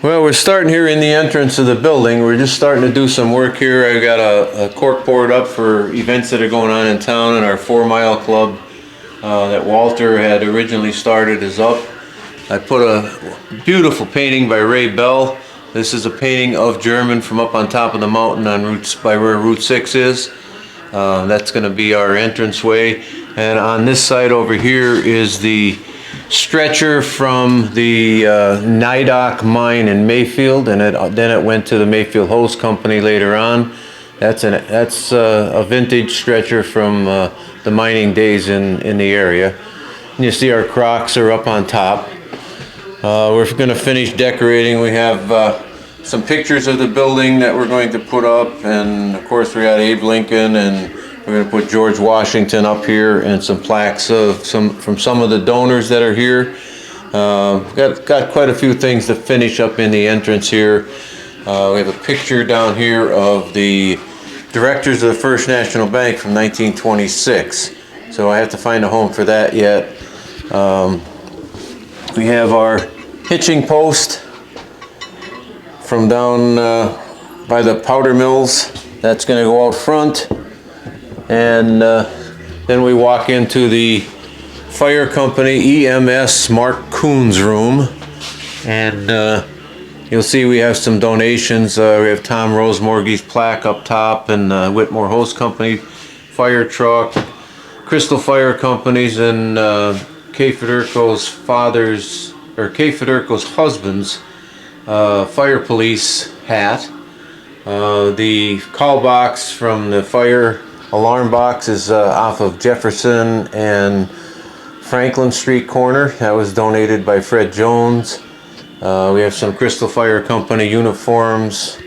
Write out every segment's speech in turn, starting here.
Well, we're starting here in the entrance of the building. We're just starting to do some work here. I've got a cork board up for events that are going on in town, and our 4 Mile Club that Walter had originally started is up. I put a beautiful painting by Ray Bell. This is a painting of Jermyn from up on top of the mountain on by where Route 6 is. That's going to be our entranceway. And on this side over here is the stretcher from the Nidok mine in Mayfield, and then it went to the Mayfield Hose Company later on. That's a vintage stretcher from the mining days in the area. And you see our Crocs are up on top. We're going to finish decorating. We have some pictures of the building that we're going to put up, and of course we got Abe Lincoln, and we're going to put George Washington up here, and some plaques of from some of the donors that are here. Got quite a few things to finish up in the entrance here. We have a picture down here of the directors of the First National Bank from 1926. So I have to find a home for that yet. We have our hitching post from down by the powder mills. That's going to go out front. And then we walk into the fire company EMS Mark Coon's room, and you'll see we have some donations. We have Tom Rosemorgey's plaque up top, and Whitmore Hose Company fire truck, Crystal Fire Companies, and Kay Federico's husband's fire police hat. The call box from the fire alarm box is off of Jefferson and Franklin Street corner. That was donated by Fred Jones. We have some Crystal Fire Company uniforms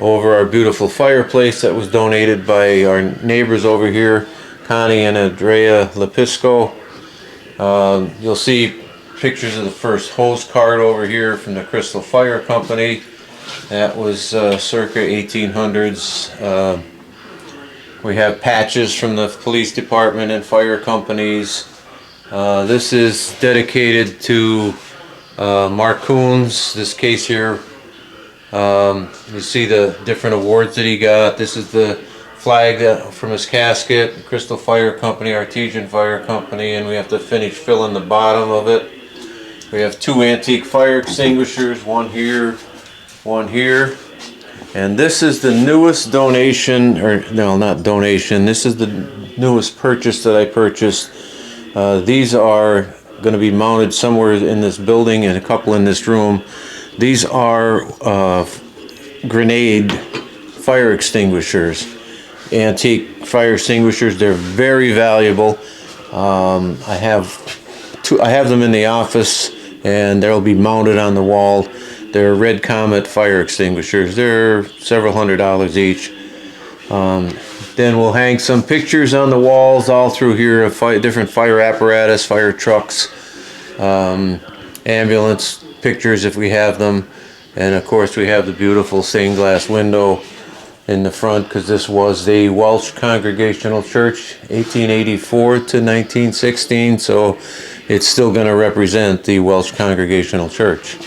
over our beautiful fireplace that was donated by our neighbors over here, Connie and Andrea Lepisco. You'll see pictures of the first hose cart over here from the Crystal Fire Company. That was circa 1800s. We have patches from the police department and fire companies. This is dedicated to Mark Coons. This case here, you see the different awards that he got. This is the flag from his casket, Crystal Fire Company, Artesian Fire Company, and we have to finish filling the bottom of it. We have 2 antique fire extinguishers, one here, one here. And this is the newest donation, or no, not donation, this is the newest purchase that I purchased. These are going to be mounted somewhere in this building and a couple in this room. These are grenade fire extinguishers, antique fire extinguishers. They're very valuable. I have them in the office, and they'll be mounted on the wall. They're Red Comet fire extinguishers. They're several $100s each. Then we'll hang some pictures on the walls all through here of different fire apparatus, fire trucks, ambulance pictures if we have them. And of course we have the beautiful stained glass window in the front, because this was the Welsh Congregational Church, 1884 to 1916. So it's still going to represent the Welsh Congregational Church.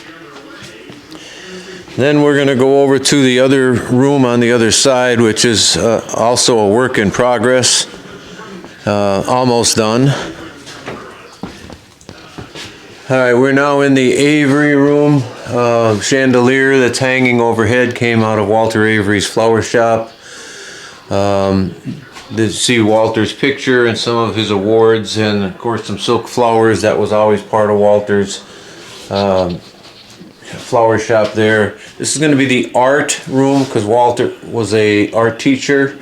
Then we're going to go over to the other room on the other side, which is also a work in progress. Almost done. All right, we're now in the Avery room. Chandelier that's hanging overhead came out of Walter Avery's flower shop. You see Walter's picture and some of his awards, and of course some silk flowers. That was always part of Walter's flower shop there. This is going to be the art room, because Walter was a art teacher,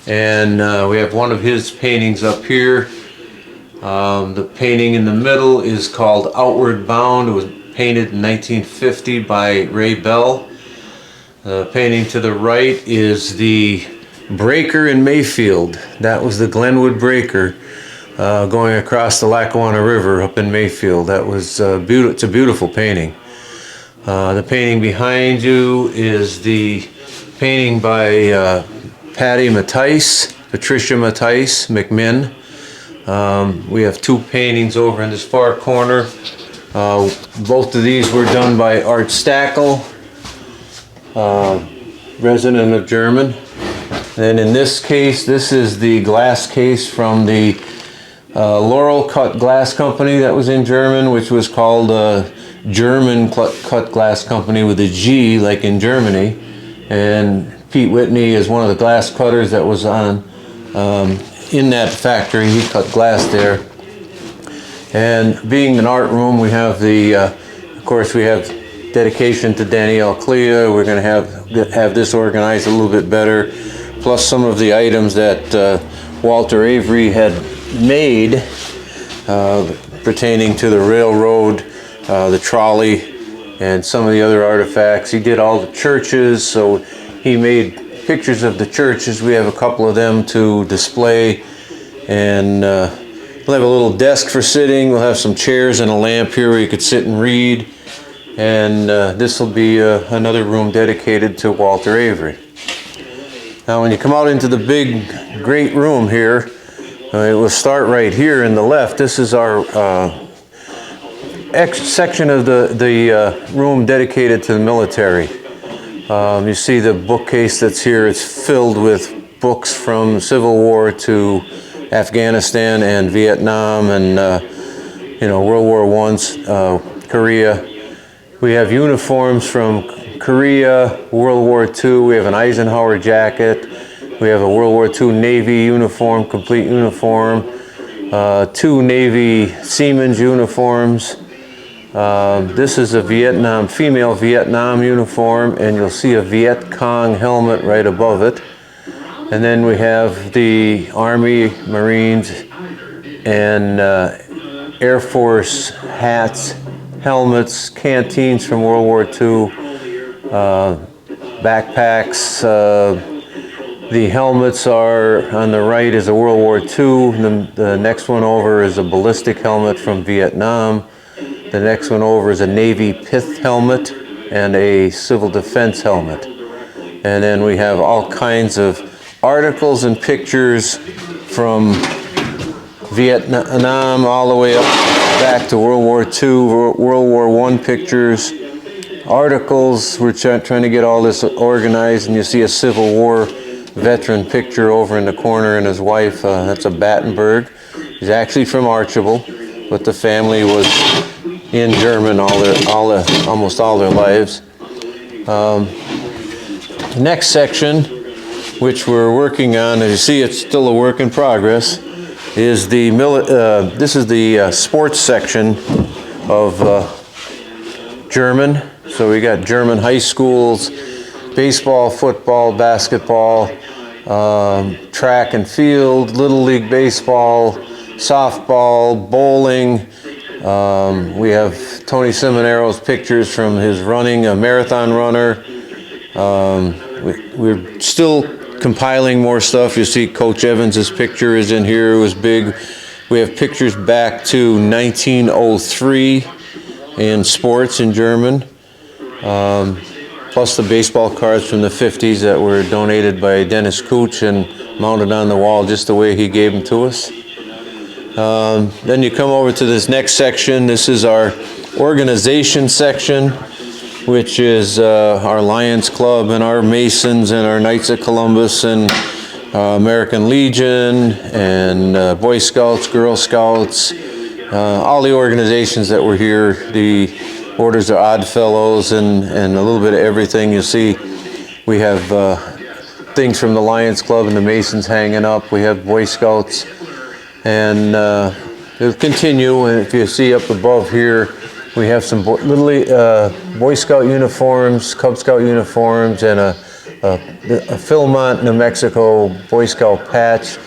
and we have one of his paintings up here. The painting in the middle is called Outward Bound. It was painted in 1950 by Ray Bell. The painting to the right is the breaker in Mayfield. That was the Glenwood breaker going across the Lackawanna River up in Mayfield. That was it's a beautiful painting. The painting behind you is the painting by Patricia Mattice McMinn. We have 2 paintings over in this far corner. Both of these were done by Art Stackel, resident of Jermyn. And in this case, this is the glass case from the Laurel Cut Glass Company that was in Jermyn, which was called Jermyn Cut Glass Company with a G, like in Germany. And Pete Whitney is one of the glass cutters that was on in that factory. He cut glass there. And being an art room, we have of course, we have dedication to Danielle Clea. We're going to have this organized a little bit better, plus some of the items that Walter Avery had made pertaining to the railroad, the trolley, and some of the other artifacts. He did all the churches, so he made pictures of the churches. We have a couple of them to display, and we'll have a little desk for sitting. We'll have some chairs and a lamp here where you could sit and read. And this will be another room dedicated to Walter Avery. Now when you come out into the big, great room here, it will start right here in the left. This is our section of the room dedicated to the military. You see the bookcase that's here. It's filled with books from Civil War to Afghanistan and Vietnam and World War I, Korea. We have uniforms from Korea, World War II. We have an Eisenhower jacket. We have a World War II Navy uniform, complete uniform. 2 Navy Seamen's uniforms. This is a female Vietnam uniform, and you'll see a Viet Cong helmet right above it. And then we have the Army, Marines, and Air Force hats, helmets, canteens from World War II, backpacks. The helmets are, on the right is a World War II. The next one over is a ballistic helmet from Vietnam. The next one over is a Navy pith helmet and a civil defense helmet. And then we have all kinds of articles and pictures from Vietnam all the way up back to World War II, World War I pictures, articles. We're trying to get all this organized, and you see a Civil War veteran picture over in the corner, and his wife, that's a Battenberg. He's actually from Archibald, but the family was in Jermyn almost all their lives. Next section, which we're working on, as you see, it's still a work in progress, is this is the sports section of Jermyn. So we got Jermyn high schools, baseball, football, basketball, track and field, Little League baseball, softball, bowling. We have Tony Simonero's pictures from his running, a marathon runner. We're still compiling more stuff. You see Coach Evans's picture is in here. It was big. We have pictures back to 1903 in sports in Jermyn, plus the baseball cards from the 50s that were donated by Dennis Cooch and mounted on the wall just the way he gave them to us. Then you come over to this next section. This is our organization section, which is our Lions Club and our Masons and our Knights of Columbus and American Legion and Boy Scouts, Girl Scouts, all the organizations that were here, the Orders of Odd Fellows and a little bit of everything. You see we have things from the Lions Club and the Masons hanging up. We have Boy Scouts, and it'll continue. And if you see up above here, we have some Boy Scout uniforms, Cub Scout uniforms, and a Philmont, New Mexico Boy Scout patch.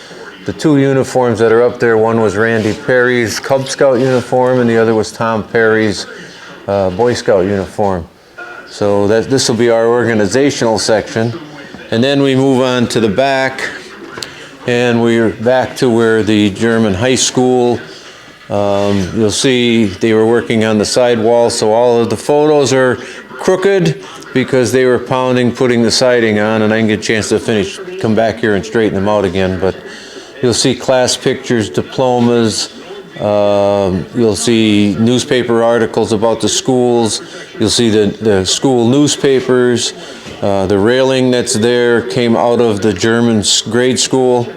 The 2 uniforms that are up there, one was Randy Perry's Cub Scout uniform, and the other was Tom Perry's Boy Scout uniform. So this will be our organizational section. And then we move on to the back, and we're back to where the Jermyn High School. You'll see they were working on the sidewall, so all of the photos are crooked because they were putting the siding on, and I didn't get a chance to come back here and straighten them out again. But you'll see class pictures, diplomas, You'll see newspaper articles about the schools. You'll see the school newspapers. The railing that's there came out of the Jermyn grade school.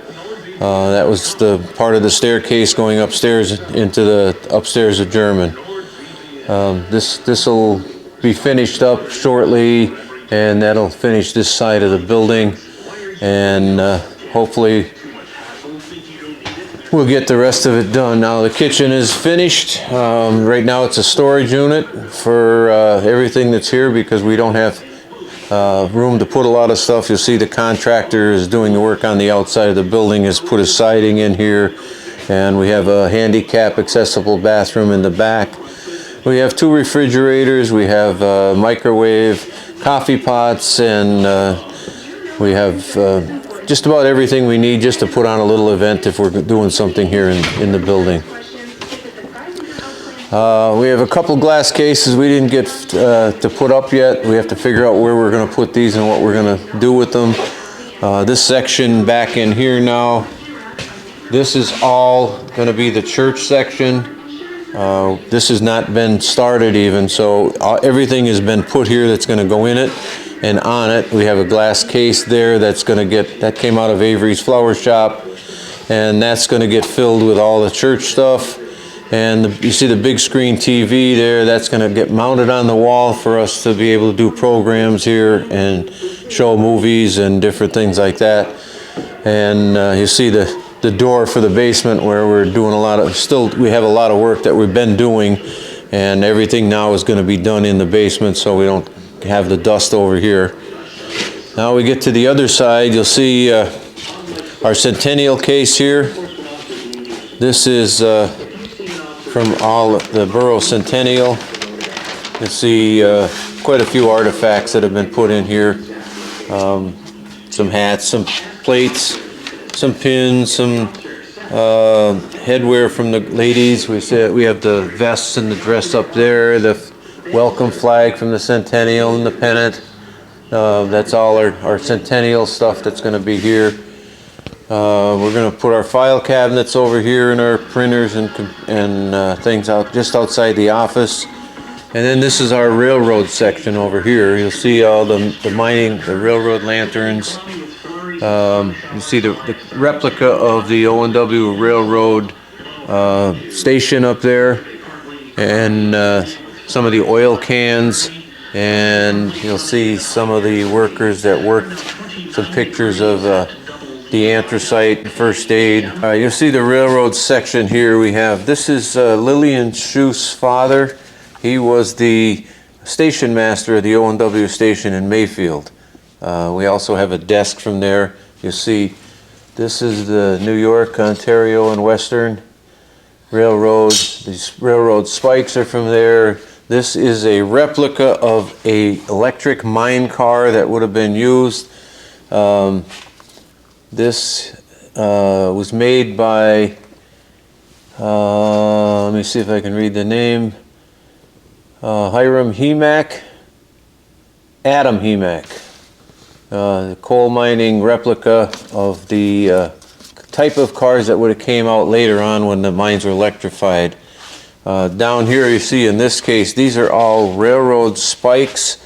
That was the part of the staircase going upstairs into the upstairs of Jermyn. This will be finished up shortly, and that'll finish this side of the building, and hopefully we'll get the rest of it done. Now the kitchen is finished. Right now it's a storage unit for everything that's here because we don't have room to put a lot of stuff. You'll see the contractor is doing the work on the outside of the building, has put his siding in here, and we have a handicap accessible bathroom in the back. We have 2 refrigerators, we have a microwave, coffee pots, and we have just about everything we need just to put on a little event if we're doing something here in the building. We have a couple glass cases we didn't get to put up yet. We have to figure out where we're going to put these and what we're going to do with them. This section back in here now, this is all going to be the church section. This has not been started even, so everything has been put here that's going to go in it and on it. We have a glass case there that's going to that came out of Avery's Flower Shop, and that's going to get filled with all the church stuff. And you see the big screen TV there, that's going to get mounted on the wall for us to be able to do programs here and show movies and different things like that. And you see the door for the basement where we're doing a lot of, we have a lot of work that we've been doing, and everything now is going to be done in the basement so we don't have the dust over here. Now we get to the other side, you'll see our Centennial case here. This is from all the Borough Centennial. You see quite a few artifacts that have been put in here. Some hats, some plates, some pins, some headwear from the ladies. We have the vests and the dress up there, the welcome flag from the Centennial and the pennant. That's all our Centennial stuff that's going to be here. We're going to put our file cabinets over here and our printers and things out just outside the office. And then this is our railroad section over here. You'll see all the mining, the railroad lanterns. You see the replica of the O&W Railroad station up there, and some of the oil cans, and you'll see some of the workers that worked, some pictures of the anthracite, first aid. You'll see the railroad section here. This is Lillian Schuss's father. He was the station master of the O&W station in Mayfield. We also have a desk from there. You'll see this is the New York, Ontario, and Western Railroad. These railroad spikes are from there. This is a replica of an electric mine car that would have been used. This was made by, let me see if I can read the name, Hiram Hemack, Adam Hemack, the coal mining replica of the type of cars that would have came out later on when the mines were electrified. Down here you see in this case, these are all railroad spikes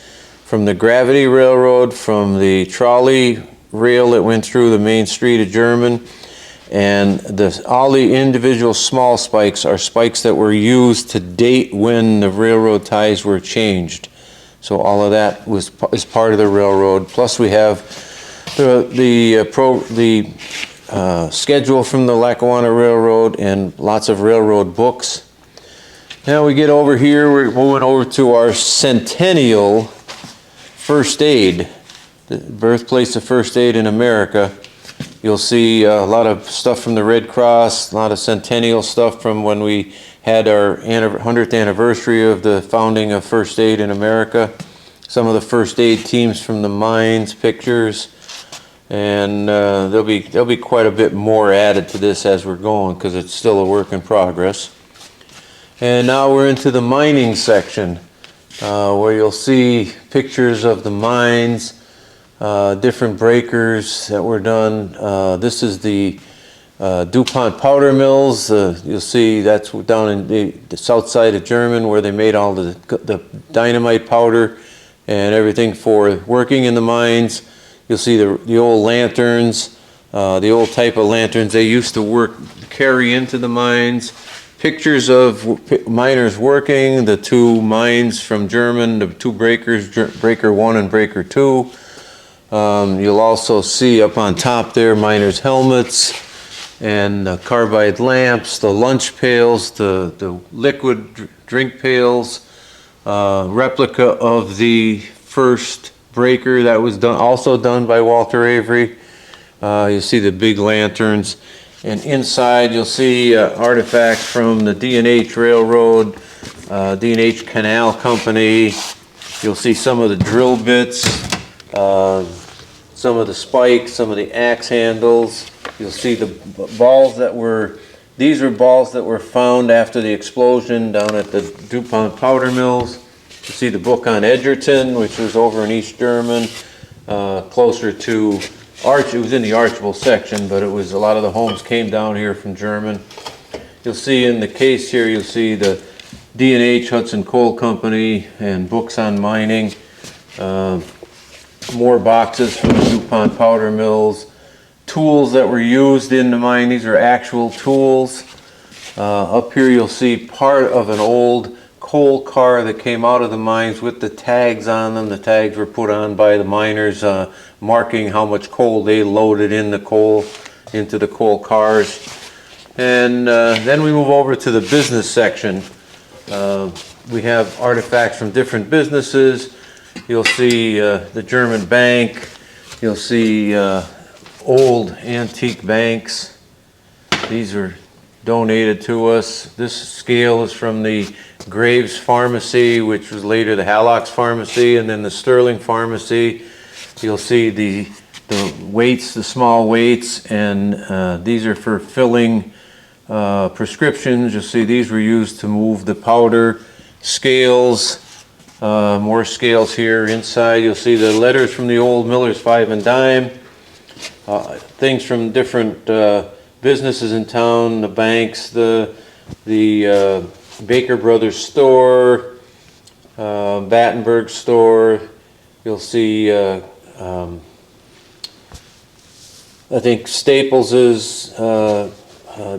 from the gravity railroad, from the trolley rail that went through the main street of Jermyn, and all the individual small spikes are spikes that were used to date when the railroad ties were changed. So all of that is part of the railroad. Plus we have the schedule from the Lackawanna Railroad and lots of railroad books. Now we get over here, we're moving over to our Centennial First Aid, the birthplace of first aid in America. You'll see a lot of stuff from the Red Cross, a lot of Centennial stuff from when we had our 100th anniversary of the founding of first aid in America. Some of the first aid teams from the mines, pictures, and there'll be quite a bit more added to this as we're going because it's still a work in progress. And now we're into the mining section where you'll see pictures of the mines, different breakers that were done. This is the DuPont powder mills. You'll see that's down in the south side of Jermyn, where they made all the dynamite powder and everything for working in the mines. You'll see the old lanterns, the old type of lanterns they used to carry into the mines. Pictures of miners working, the two mines from Jermyn, the two breakers, breaker 1 and breaker 2. You'll also see up on top there miners' helmets and carbide lamps, the lunch pails, the liquid drink pails, replica of the first breaker that was also done by Walter Avery. You see the big lanterns. And inside you'll see artifacts from the D&H Railroad, D&H Canal Company. You'll see some of the drill bits, some of the spikes, some of the axe handles. You'll see the balls these were balls that were found after the explosion down at the DuPont powder mills. You see the book on Edgerton, which was over in East Jermyn, closer to it was in the Archibald section, but it was a lot of the homes came down here from Jermyn. You'll see in the case here, you'll see the D&H Hudson Coal Company and books on mining. More boxes from the DuPont powder mills. Tools that were used in the mine. These are actual tools. Up here you'll see part of an old coal car that came out of the mines with the tags on them. The tags were put on by the miners, marking how much coal they loaded into the coal cars. And then we move over to the business section. We have artifacts from different businesses. You'll see the Jermyn Bank. You'll see old antique banks. These are donated to us. This scale is from the Graves Pharmacy, which was later the Hallock's Pharmacy, and then the Sterling Pharmacy. You'll see the weights, the small weights, and these are for filling prescriptions. You'll see these were used to move the powder. Scales, more scales here inside. You'll see the letters from the old Miller's 5 and dime. Things from different businesses in town, the banks, the Baker Brothers store, Battenberg store. You'll see, I think Staples's,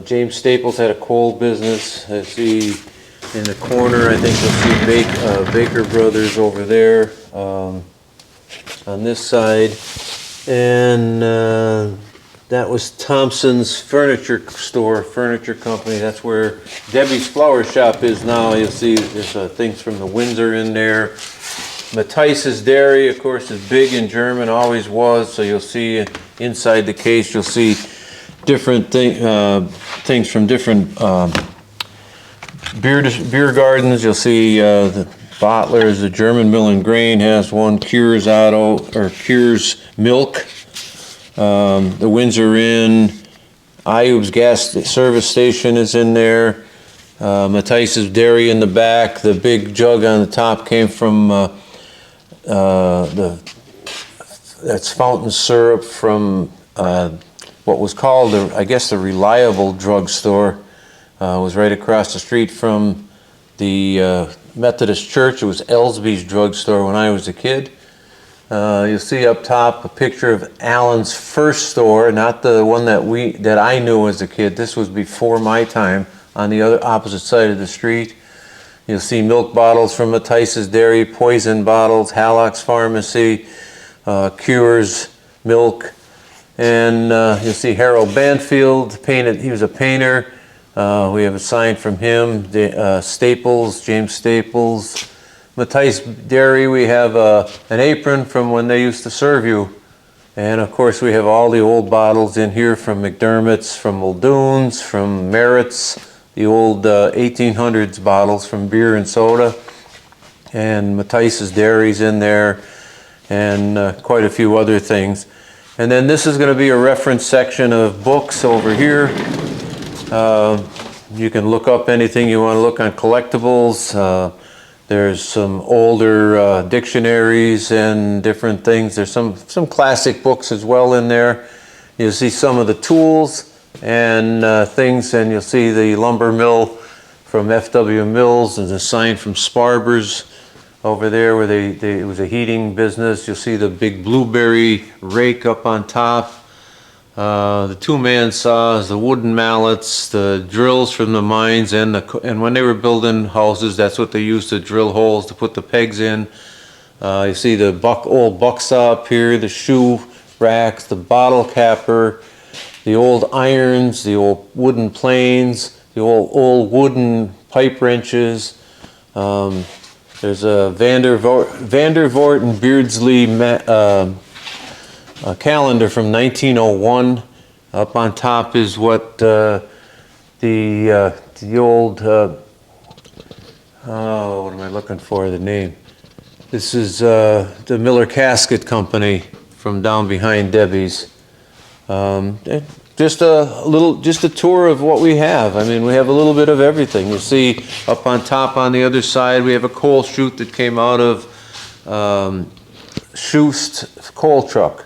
James Staples had a coal business. I see in the corner, I think you'll see Baker Brothers over there on this side. And that was Thompson's furniture store, furniture company. That's where Debbie's Flower Shop is now. You'll see there's things from the Windsor in there. Matthias's Dairy, of course, is big in Jermyn, always was. So you'll see inside the case, you'll see different things from different beer gardens. You'll see the Bottlers, the Jermyn Mill and Grain has one. Cures Milk. The Windsor Inn, Ayub's gas service station is in there. Matthias's Dairy in the back. The big jug on the top came from that's fountain syrup from what was called, I guess, the Reliable Drugstore. It was right across the street from the Methodist Church. It was Ellsby's Drugstore when I was a kid. You'll see up top a picture of Allen's first store, not the one that I knew as a kid. This was before my time, on the opposite side of the street. You'll see milk bottles from Matthias's Dairy, poison bottles, Hallock's Pharmacy, Cures Milk, and you'll see Harold Banfield painted. He was a painter. We have a sign from him. Staples, James Staples. Matthias Dairy, we have an apron from when they used to serve you. And of course we have all the old bottles in here from McDermott's, from Muldoon's, from Merritt's, the old 1800s bottles from beer and soda. And Matthias's Dairy's in there, and quite a few other things. And then this is going to be a reference section of books over here. You can look up anything you want to look on collectibles. There's some older dictionaries and different things. There's some classic books as well in there. You'll see some of the tools. and things, and you'll see the lumber mill from F.W. Mills and the sign from Sparber's over there where it was a heating business. You'll see the big blueberry rake up on top. The two-man saws, the wooden mallets, the drills from the mines, and when they were building houses, that's what they used to drill holes to put the pegs in. You see the old buck saw up here, the shoe racks, the bottle capper, the old irons, the old wooden planes, the old wooden pipe wrenches. There's a Vandervoort and Beardsley a calendar from 1901. Up on top is what the old what am I looking for? The name. This is the Miller Casket Company from down behind Debbie's. Just a tour of what we have. I mean, we have a little bit of everything. You see up on top on the other side, we have a coal chute that came out of Schust coal truck.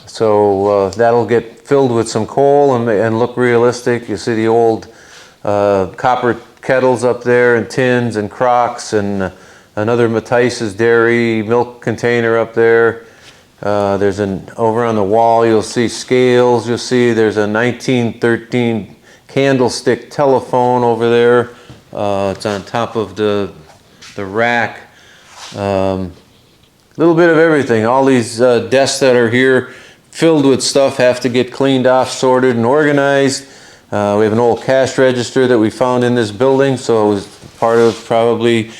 So that'll get filled with some coal and look realistic. You see the old copper kettles up there and tins and crocks and another Matisse's dairy milk container up there. There's over on the wall you'll see scales. You'll see there's a 1913 candlestick telephone over there. It's on top of the rack. Little bit of everything. All these desks that are here filled with stuff have to get cleaned off, sorted, and organized. We have an old cash register that we found in this building, so it was part of probably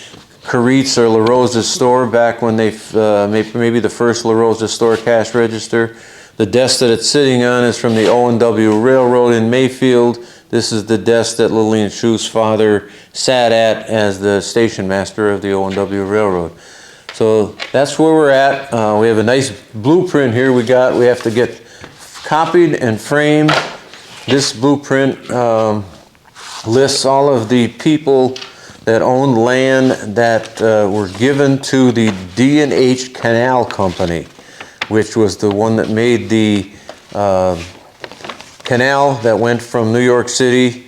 Carit's or La Rosa's store back when they maybe the first La Rosa store cash register. The desk that it's sitting on is from the O&W Railroad in Mayfield. This is the desk that Lillian Schuh's father sat at as the station master of the O&W Railroad. So that's where we're at. We have a nice blueprint here we have to get copied and framed. This blueprint lists all of the people that owned land that were given to the D&H Canal Company, which was the one that made the canal that went from New York City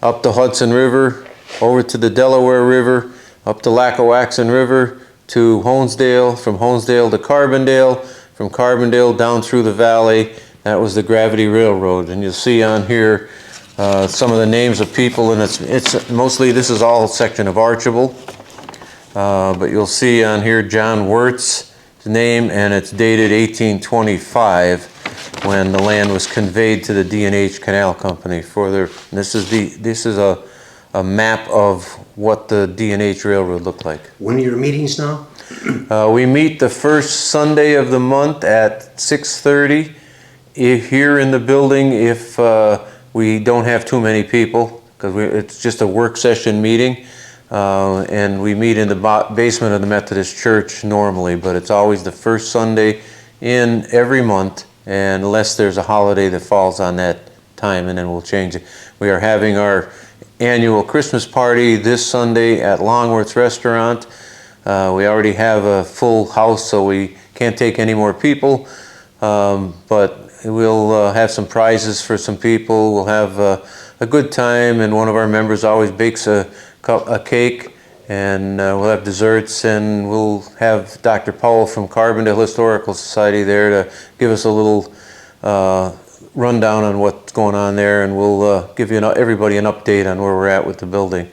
up the Hudson River, over to the Delaware River, up the Lackawaxen River to Honesdale, from Honesdale to Carbondale, from Carbondale down through the valley. That was the Gravity Railroad. And you'll see on here some of the names of people, and it's mostly, this is all a section of Archibald, but you'll see on here John Wirtz's name, and it's dated 1825 when the land was conveyed to the D&H Canal Company for their. This is a map of what the D&H Railroad looked like. When are your meetings now? We meet the first Sunday of the month at 6:30 here in the building if we don't have too many people, because it's just a work session meeting, and we meet in the basement of the Methodist Church normally, but it's always the first Sunday in every month, and unless there's a holiday that falls on that time, and then we'll change it. We are having our annual Christmas party this Sunday at Longworth's Restaurant. We already have a full house, so we can't take any more people, but we'll have some prizes for some people. We'll have a good time, and one of our members always bakes a cake, and we'll have desserts, and we'll have Dr. Powell from Carbondale Historical Society there to give us a little rundown on what's going on there, and we'll give everybody an update on where we're at with the building.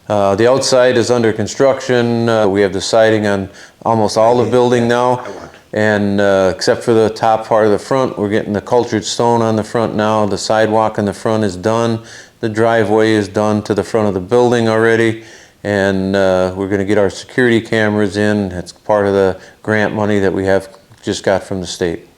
The outside is under construction. We have the siding on almost all the building now, and except for the top part of the front, we're getting the cultured stone on the front now. The sidewalk in the front is done. The driveway is done to the front of the building already, and we're going to get our security cameras in. That's part of the grant money that we have just got from the state.